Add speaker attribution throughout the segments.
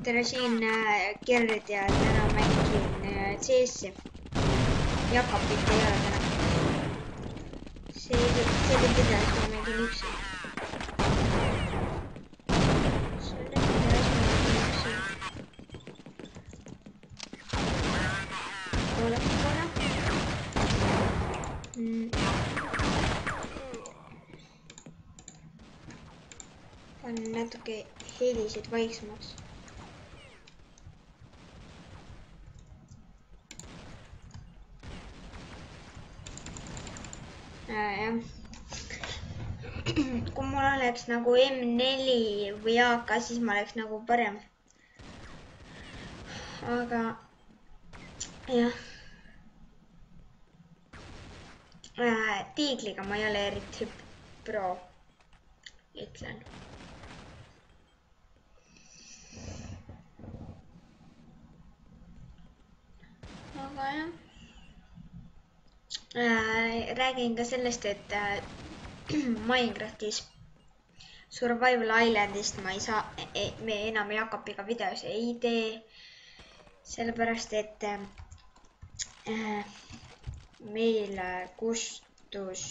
Speaker 1: tere siin Gerd ja täna mängin CS-i. Jakobit ei ole täna. See oli pidev, et ma mängin üksi. Panen natuke helisid vaiksemaks. Jah. Kui mul oleks nagu M4 või AK, siis ma oleks nagu parem. Aga jah. Tiigliga ma ei ole eriti pro, ütlen. Aga jah. Räägin ka sellest, et Minecraftis Survival Islandist ma ei saa, me enam Jakobiga videos ei tee, sellepärast et meil kustus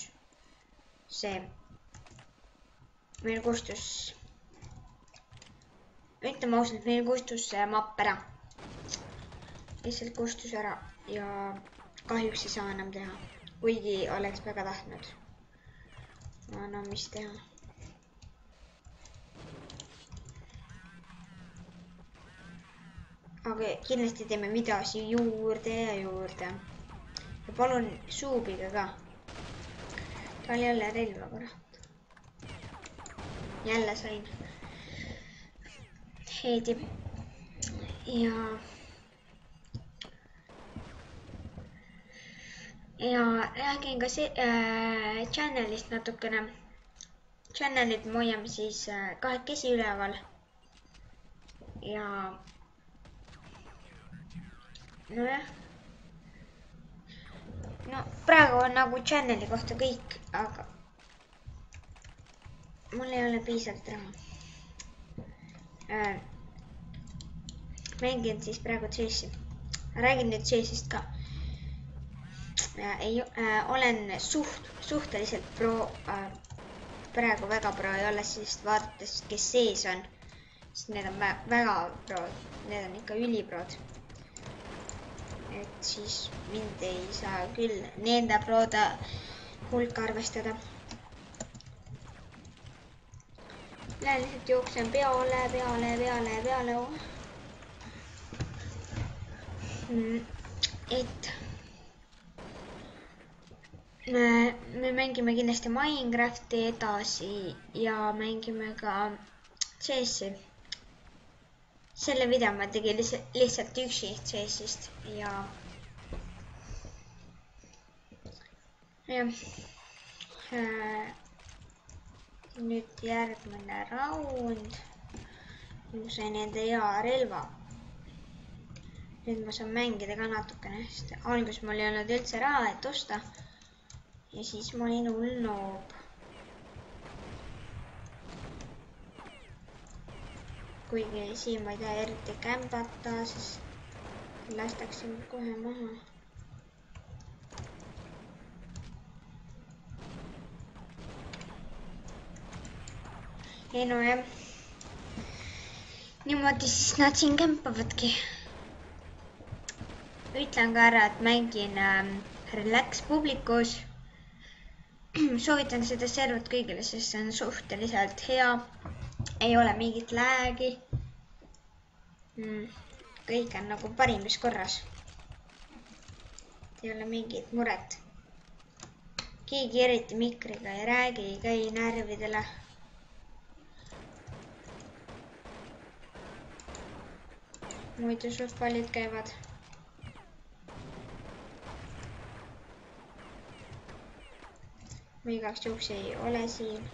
Speaker 1: ütleme ausalt, meil kustus see mapp ära. Lihtsalt kustus ära ja kahjuks ei saa enam teha, kuigi oleks väga tahtnud. No mis teha. Aga kindlasti teeme videosi juurde ja juurde. Ja palun suubige ka. Ta oli jälle relva, kurat. Jälle sain. Heedi. Ja räägin ka channelist natukene. Channelit me hoiame siis kahekesi üleval. Ja nojah. No praegu on nagu channeli kohta kõik, aga mul ei ole piisavalt raha. Mängin siis praegu CS-i. Räägin nüüd CS-ist ka. Olen suhteliselt pro, praegu väga pro ei ole, sest vaadates, kes sees on, sest need on väga pro, need on ikka üliprod. Et siis mind ei saa küll nende prode hulka arvestada. Lähen lihtsalt jooksen peale. Et me mängime kindlasti Minecrafti edasi ja mängime ka CS-i. Selle video ma tegin lihtsalt üksi CS-ist ja nüüd järgmine raund. Ma sain enda hea relva. Nüüd ma saan mängida ka natukene, sest alguses mul ei olnud üldse raha, et osta. Ja siis ma olin hull noob. Kuigi siin ma ei taha eriti kämbata, siis lastakse mul kohe maha. Ei no jah. Niimoodi siis nad siin kämpavadki. Ütlen ka ära, et mängin Relax publikus. Soovitan seda servert kõigile, sest see on suhteliselt hea. Ei ole mingit lag'i. Kõik on nagu parimis korras. Ei ole mingit muret. Keegi eriti mikriga ei räägi, ei käi närvidele. Muidu suht paljud käivad. Ma igaks juhuks ei ole siin.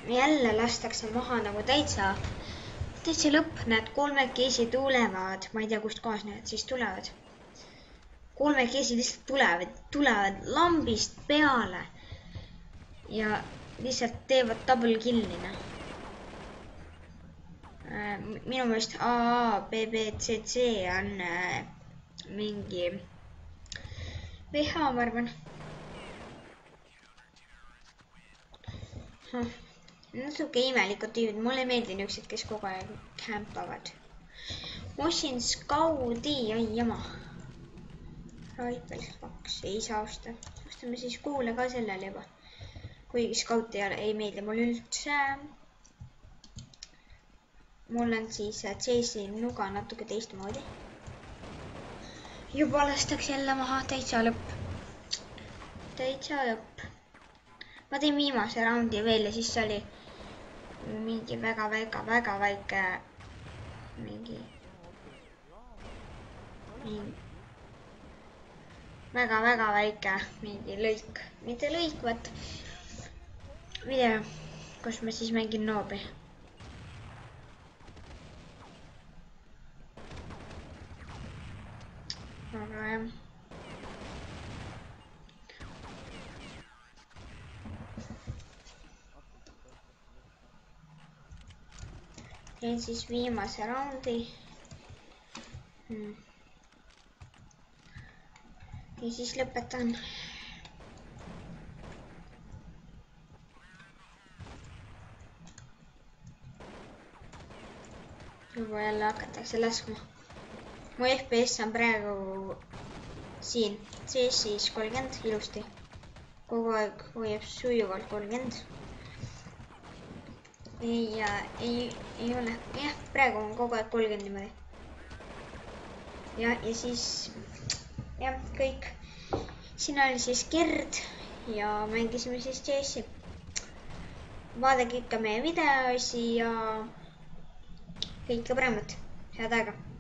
Speaker 1: Jälle lastakse maha nagu täitsa lõpp, need kolmekesi tulevad. Ma ei tea, kust kohas need siis tulevad. Kolmekesi lihtsalt tulevad lambist peale. Ja lihtsalt teevad double kill'ina. minu meelest AA, BBCC on mingi VH, ma arvan. Natuke imelikud tüübid, mulle ei meeldi niisugused, kes kogu aeg kämpavad. Ossin Skaudi, oi jama. Rifles 2, ei saa osta. Ostame siis kuule ka sellele juba. Kuigi Scout ei meeldi mulle üldse. Mul on siis Chase'i nuga natuke teistmoodi. Juba lastakse jälle maha, täitsa lõpp. Täitsa lõpp. Ma teen viimase raundi veel ja siis oli mingi väga väike mingi väga väike mingi lõik, mitte lõik, vaat video, kus ma siis mängin noobi. Aga jah. Teen siis viimase raundi. Ja siis lõpetan. Juba jälle hakatakse laskma. Mu FPS on praegu siin CS-is 30 ilusti. Kogu aeg hoiab sujuvalt 30. Ja ei ole. Jah, praegu on kogu aeg 30 niimoodi. Ja siis jah, kõik. Siin oli siis Gerd ja mängisime siis CS-i. Vaadake ikka meie videosi ja kõike paremat. Head aega!